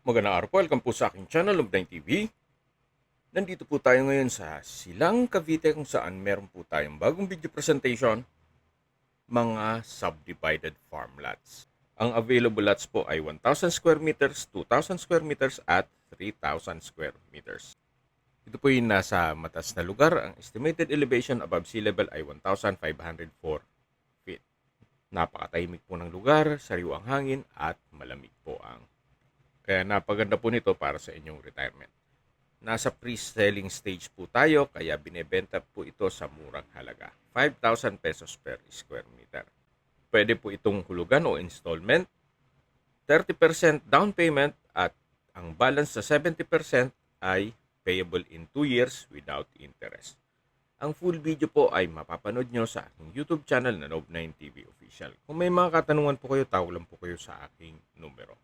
Magandang araw po, welcome po sa aking channel, Log9 TV. Nandito po tayo ngayon sa Silang, Cavite kung saan meron po tayong bagong video presentation, mga subdivided farm lots. Ang available lots po ay 1,000 square meters, 2,000 square meters at 3,000 square meters. Ito po yung nasa mataas na lugar. Ang estimated elevation above sea level ay 1,504 feet. Napakatahimik po ng lugar, sariwang hangin at malamig po ang kaya napaganda po nito para sa inyong retirement. Nasa pre-selling stage po tayo kaya binebenta po ito sa murang halaga. 5,000 pesos per square meter. Pwede po itong hulugan o installment. 30% down payment at ang balance sa 70% ay payable in 2 years without interest. Ang full video po ay mapapanood nyo sa aking YouTube channel na Log9 TV Official. Kung may mga katanungan po kayo, tawag lang po kayo sa aking numero.